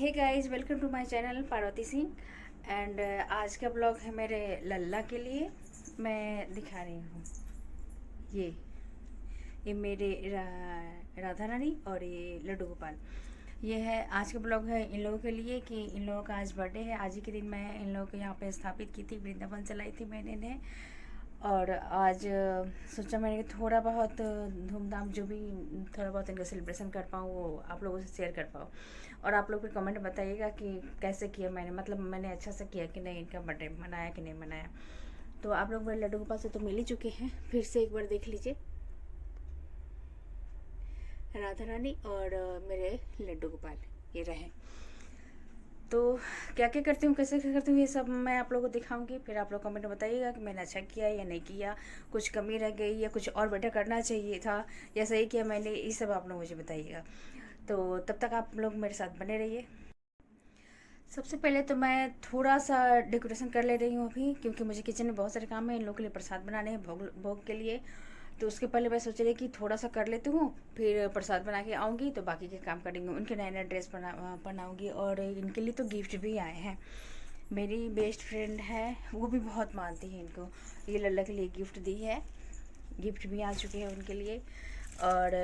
Hey guys, welcome to my channel Parvati Singh. And आज का blog है मेरे लल्ला के लिए। मैं दिखा रही हूँ ये मेरे राधा रानी और ये लड्डू गोपाल। ये है आज का ब्लॉग है इन लोगों के लिए कि इन लोगों का आज बर्थडे है। आज ही के दिन मैं इन लोगों को यहाँ पे स्थापित की थी, वृंदावन से लाई थी मैंने इन्हें। और आज सोचा मैंने कि थोड़ा बहुत धूमधाम जो भी थोड़ा बहुत इनका सेलिब्रेशन कर पाऊँ वो आप लोगों से शेयर कर पाऊँ। और आप लोग भी कमेंट बताइएगा कि कैसे किया मैंने, मतलब मैंने अच्छा से किया कि नहीं, इनका बर्थडे मनाया कि नहीं मनाया। तो आप लोग मेरे लड्डू गोपाल से तो मिल ही चुके हैं, फिर से एक बार देख लीजिए राधा रानी और मेरे लड्डू गोपाल ये रहे। तो क्या क्या करती हूँ, कैसे क्या करती हूँ, ये सब मैं आप लोगों को दिखाऊंगी। फिर आप लोग कमेंट में बताइएगा कि मैंने अच्छा किया या नहीं किया, कुछ कमी रह गई या कुछ और बेटर करना चाहिए था या सही किया मैंने, ये सब आप लोग मुझे बताइएगा। तो तब तक आप लोग मेरे साथ बने रहिए। सबसे पहले तो मैं थोड़ा सा डेकोरेशन कर ले रही हूँ अभी, क्योंकि मुझे किचन में बहुत सारे काम है। इन लोगों के लिए प्रसाद बनाने हैं भोग भोग के लिए। तो उसके पहले मैं सोच रही कि थोड़ा सा कर लेती हूँ, फिर प्रसाद बना के आऊँगी तो बाकी के काम करेंगे। उनके नए नए ड्रेस बनाऊँगी और इनके लिए तो गिफ्ट भी आए हैं। मेरी बेस्ट फ्रेंड है, वो भी बहुत मानती है इनको। ये लल्ला के लिए गिफ्ट दी है, गिफ्ट भी आ चुके हैं उनके लिए। और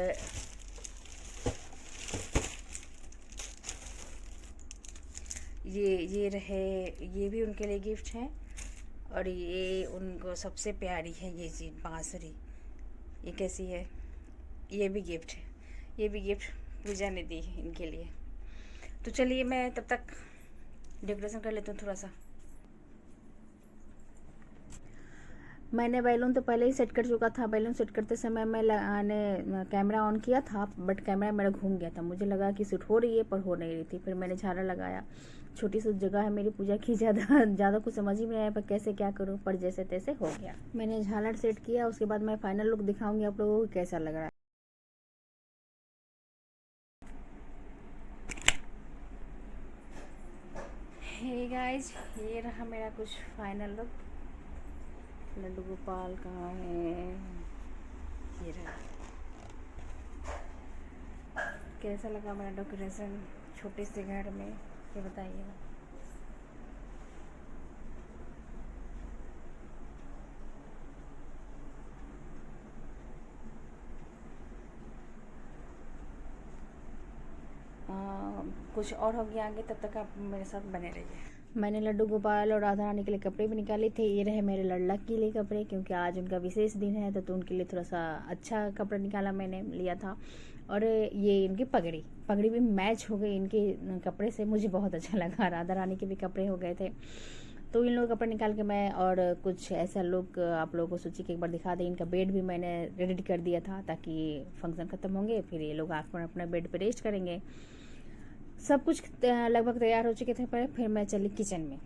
ये रहे, ये भी उनके लिए गिफ्ट हैं। और ये उनको सबसे प्यारी है ये चीज़, बांसुरी। ये कैसी है, ये भी गिफ्ट है, ये भी गिफ्ट पूजा ने दी है इनके लिए। तो चलिए मैं तब तक डेकोरेशन कर लेती हूँ थोड़ा सा। मैंने बैलून तो पहले ही सेट कर चुका था। बैलून सेट करते समय मैंने कैमरा ऑन किया था, बट कैमरा मेरा घूम गया था। मुझे लगा कि शूट हो रही है पर हो नहीं रही थी। फिर मैंने झालर लगाया। छोटी सी जगह है मेरी पूजा की, ज़्यादा कुछ समझ ही नहीं आया पर कैसे क्या करूँ, पर जैसे तैसे हो गया। मैंने झालर सेट किया, उसके बाद मैं फाइनल लुक दिखाऊंगी आप लोगों को कैसा लग रहा है। हे गाइस, ये रहा मेरा कुछ फाइनल लुक। लड्डू गोपाल कहाँ है, ये रहा। कैसा लगा मेरा डेकोरेशन छोटे से घर में, ये बताइएगा। कुछ और हो गया आगे, तब तक आप मेरे साथ बने रहिए। मैंने लड्डू गोपाल और राधा रानी के लिए कपड़े भी निकाले थे। ये रहे मेरे लल्ला के लिए कपड़े, क्योंकि आज उनका विशेष दिन है तो उनके लिए थोड़ा सा अच्छा कपड़ा निकाला, मैंने लिया था। और ये इनकी पगड़ी भी मैच हो गई इनके कपड़े से, मुझे बहुत अच्छा लगा। राधा रानी के भी कपड़े हो गए थे, तो इन लोगों के कपड़े निकाल के मैं और कुछ ऐसा लुक आप लोगों को सोची कि एक बार दिखा दें। इनका बेड भी मैंने रेडी कर दिया था ताकि फंक्शन ख़त्म होंगे फिर ये लोग आकर अपना बेड पे रेस्ट करेंगे। सब कुछ लगभग तैयार हो चुके थे, पर फिर मैं चली किचन में।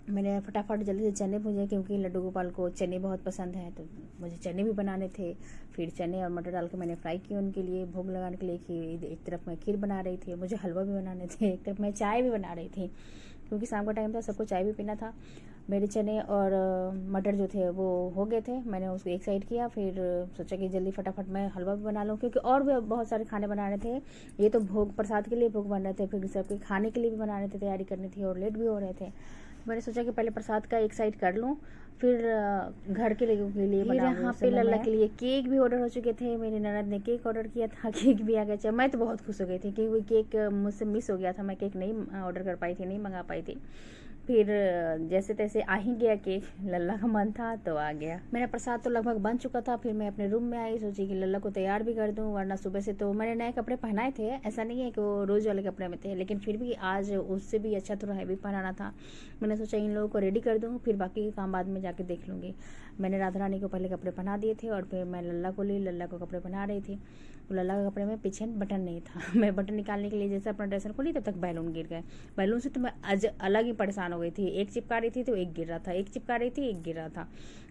मैंने फटाफट जल्दी से चने भूजे, क्योंकि लड्डू गोपाल को चने बहुत पसंद है तो मुझे चने भी बनाने थे। फिर चने और मटर डाल के मैंने फ्राई किए उनके लिए, भोग लगाने के लिए। खीर, एक तरफ मैं खीर बना रही थी, मुझे हलवा भी बनाने थे, एक तरफ मैं चाय भी बना रही थी, क्योंकि शाम का टाइम था, सबको चाय भी पीना था। मेरे चने और मटर जो थे वो हो गए थे, मैंने उसको एक साइड किया। फिर सोचा कि जल्दी फटाफट मैं हलवा भी बना लूँ, क्योंकि और भी बहुत सारे खाने बनाने थे। ये तो भोग प्रसाद के लिए भोग बन रहे थे, फिर सबके खाने के लिए भी बनाने थे, तैयारी करनी थी और लेट भी हो रहे थे। मैंने सोचा कि पहले प्रसाद का एक साइड कर लूँ, फिर घर के लोगों के लिए बनाऊंगी। यहाँ पे लल्ला के लिए केक भी ऑर्डर हो चुके थे। मेरी ननद ने केक ऑर्डर किया था, केक भी आ गया। मैं तो बहुत खुश हो गई थी क्योंकि केक मुझसे मिस हो गया था, मैं केक नहीं ऑर्डर कर पाई थी, नहीं मंगा पाई थी। फिर जैसे तैसे आ ही गया केक, लल्ला का मन था तो आ गया। मेरा प्रसाद तो लगभग बन चुका था। फिर मैं अपने रूम में आई, सोची कि लल्ला को तैयार भी कर दूं, वरना सुबह से तो मैंने नए कपड़े पहनाए थे, ऐसा नहीं है कि वो रोज़ वाले कपड़े में थे, लेकिन फिर भी आज उससे भी अच्छा थोड़ा हैवी पहनाना था। मैंने सोचा इन लोगों को रेडी कर दूँ, फिर बाकी के काम बाद में जाके देख लूँगी। मैंने राधा रानी को पहले कपड़े पहना दिए थे और फिर मैं लल्ला को ली, लल्ला को कपड़े पहना रही थी। तो लल्ला के कपड़े में पीछे बटन नहीं था। मैं बटन निकालने के लिए जैसे अपना ड्रेसर खोली, तब तक बैलून गिर गए। बैलून से तो मैं अलग ही परेशान हो गई थी, एक चिपका रही थी तो एक गिर रहा था, एक चिपका रही थी एक गिर रहा था।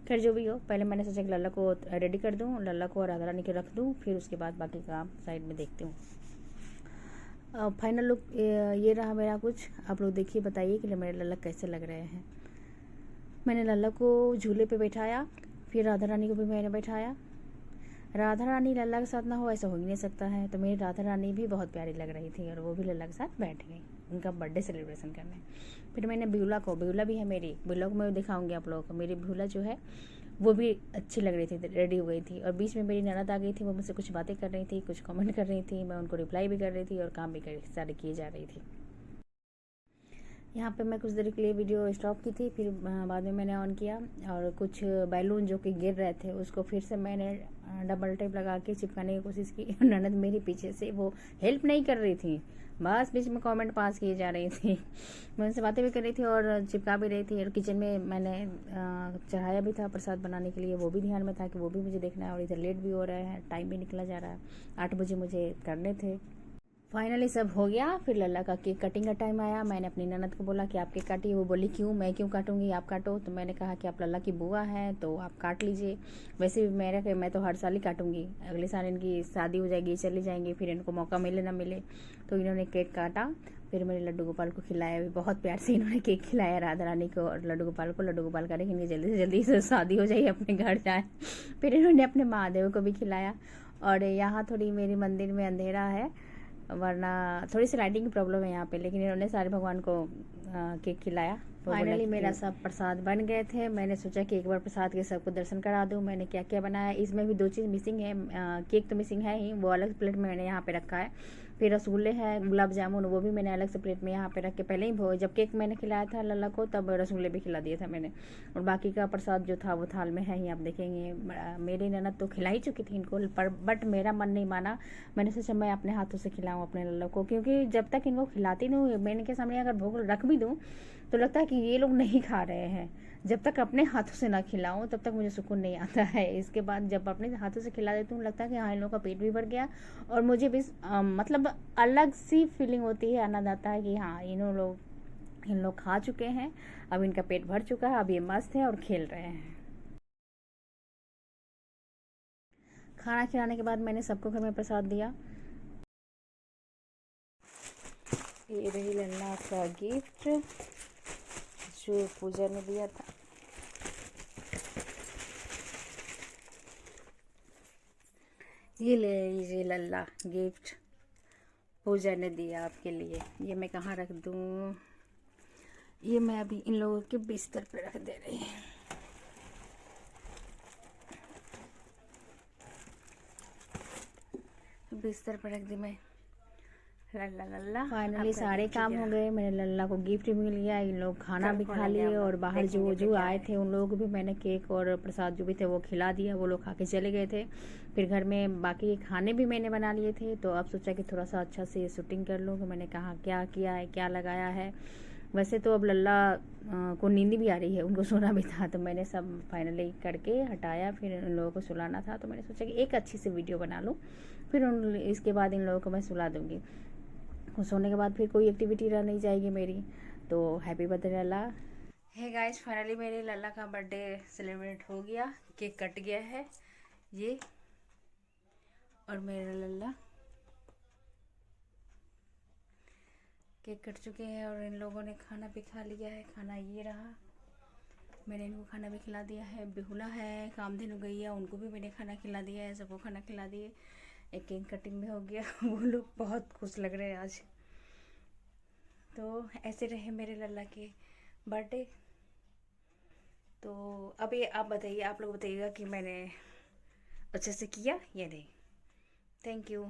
खैर जो भी हो, पहले मैंने सोचा कि लल्ला को रेडी कर दूँ, लल्ला को राधा रानी के रख दूँ, फिर उसके बाद बाकी काम साइड में देखती हूँ। फाइनल लुक ये रहा मेरा कुछ। आप लोग देखिए, बताइए कि मेरे लल्ला कैसे लग रहे हैं। मैंने लल्ला को झूले पे बैठाया, फिर राधा रानी को भी मैंने बैठाया। राधा रानी लल्ला के साथ ना हो ऐसा हो ही नहीं सकता है, तो मेरी राधा रानी भी बहुत प्यारी लग रही थी और वो भी लल्ला के साथ बैठ गई। उनका बर्थडे सेलिब्रेशन करने। फिर मैंने बिहुला भी है मेरी, बिहुला को मैं दिखाऊंगी आप लोगों को। मेरी बिहुला जो है वो भी अच्छी लग रही थी, रेडी हो गई थी, और बीच में मेरी ननद आ गई थी। वो मुझसे कुछ बातें कर रही थी, कुछ कमेंट कर रही थी, मैं उनको रिप्लाई भी कर रही थी और काम भी सारे किए जा रही थी। यहाँ पे मैं कुछ देर के लिए वीडियो स्टॉप की थी, फिर बाद में मैंने ऑन किया और कुछ बैलून जो कि गिर रहे थे उसको फिर से मैंने डबल टेप लगा के चिपकाने की कोशिश की। ननद मेरी पीछे से वो हेल्प नहीं कर रही थी, बस बीच में कमेंट पास किए जा रही थी। मैं उनसे बातें भी कर रही थी और चिपका भी रही थी। और किचन में मैंने चढ़ाया भी था प्रसाद बनाने के लिए, वो भी ध्यान में था कि वो भी मुझे देखना है। और इधर लेट भी हो रहा है, टाइम भी निकला जा रहा है, 8 बजे मुझे करने थे। फाइनली सब हो गया। फिर लल्ला का केक कटिंग का टाइम आया। मैंने अपनी ननद को बोला कि आप केक काटिए। वो बोली क्यों, मैं क्यों काटूंगी, आप काटो। तो मैंने कहा कि आप लल्ला की बुआ हैं तो आप काट लीजिए। वैसे भी मैं तो हर साल ही काटूंगी, अगले साल इनकी शादी हो जाएगी, चली जाएंगी, फिर इनको मौका मिले ना मिले। तो इन्होंने केक काटा, फिर मेरे लड्डू गोपाल को खिलाया भी। बहुत प्यार से इन्होंने केक खिलाया राधा रानी को और लड्डू गोपाल को। लड्डू गोपाल करें कि जल्दी से जल्दी से शादी हो जाए, अपने घर जाए। फिर इन्होंने अपने महादेव को भी खिलाया। और यहाँ थोड़ी मेरी मंदिर में अंधेरा है, वरना थोड़ी सी लाइटिंग की प्रॉब्लम है यहाँ पे, लेकिन इन्होंने सारे भगवान को केक खिलाया। फाइनली मेरा सब प्रसाद बन गए थे। मैंने सोचा कि एक बार प्रसाद के सबको दर्शन करा दूँ। मैंने क्या क्या बनाया, इसमें भी 2 चीज़ मिसिंग है। केक तो मिसिंग है ही, वो अलग प्लेट में मैंने यहाँ पे रखा है। फिर रसगुल्ले हैं, गुलाब जामुन, वो भी मैंने अलग से प्लेट में यहाँ पे रख के पहले ही जब केक मैंने खिलाया था लल्ला को तब रसगुल्ले भी खिला दिए थे मैंने। और बाकी का प्रसाद जो था वो थाल में है ही, आप देखेंगे। मेरी ननद तो खिला ही चुकी थी इनको, बट मेरा मन नहीं माना। मैंने सोचा मैं अपने हाथों से खिलाऊँ अपने लल्ला को, क्योंकि जब तक इनको खिलाती नहीं हूँ, मैं इनके सामने अगर भोग रख भी दूँ तो लगता है कि ये लोग नहीं खा रहे हैं। जब तक अपने हाथों से ना खिलाऊं तब तक मुझे सुकून नहीं आता है। इसके बाद जब अपने हाथों से खिला देती हूँ, लगता है कि हाँ इन लोगों का पेट भी भर गया और मुझे भी मतलब अलग सी फीलिंग होती है, आनंद आता है कि हाँ इन लोग खा चुके हैं, अब इनका पेट भर चुका है, अब ये मस्त है और खेल रहे हैं। खाना खिलाने के बाद मैंने सबको घर में प्रसाद दिया। ये रही लल्ला का गिफ्ट जो पूजा ने दिया था। ये ले लीजिए लल्ला गिफ्ट, पूजा ने दिया आपके लिए। ये मैं कहाँ रख दूँ, ये मैं अभी इन लोगों के बिस्तर पे रख दे रही हूँ। बिस्तर पर रख दी मैं। लल्ला लल्ला फाइनली सारे काम हो गए। मेरे लल्ला को गिफ्ट भी मिल गया, इन लोग खाना भी खा लिए, और बाहर जो आए थे उन लोगों को भी मैंने केक और प्रसाद जो भी थे वो खिला दिया। वो लोग खा के चले गए थे। फिर घर में बाकी खाने भी मैंने बना लिए थे, तो अब सोचा कि थोड़ा सा अच्छा से शूटिंग कर लूँ। तो मैंने कहा क्या किया है, क्या लगाया है। वैसे तो अब लल्ला को नींद भी आ रही है, उनको सोना भी था, तो मैंने सब फाइनली करके हटाया। फिर इन लोगों को सुलाना था, तो मैंने सोचा कि एक अच्छी सी वीडियो बना लूँ, फिर इसके बाद इन लोगों को मैं सुला दूँगी। सोने के बाद फिर कोई एक्टिविटी रह नहीं जाएगी मेरी। तो हैप्पी बर्थडे लल्ला। हे गाइस, फाइनली मेरे लल्ला का बर्थडे सेलिब्रेट हो गया, केक कट गया है ये, और मेरा लल्ला केक कट चुके हैं और इन लोगों ने खाना भी खा लिया है। खाना ये रहा, मैंने इनको खाना भी खिला दिया है। बिहुला है, कामधेनु गई है, उनको भी मैंने खाना खिला दिया है, सबको खाना खिला दिए। एक केक कटिंग भी हो गया। वो लोग बहुत खुश लग रहे हैं आज। तो ऐसे रहे मेरे लल्ला के बर्थडे। तो अभी आप बताइए, आप लोग बताइएगा कि मैंने अच्छे से किया या नहीं। Thank you.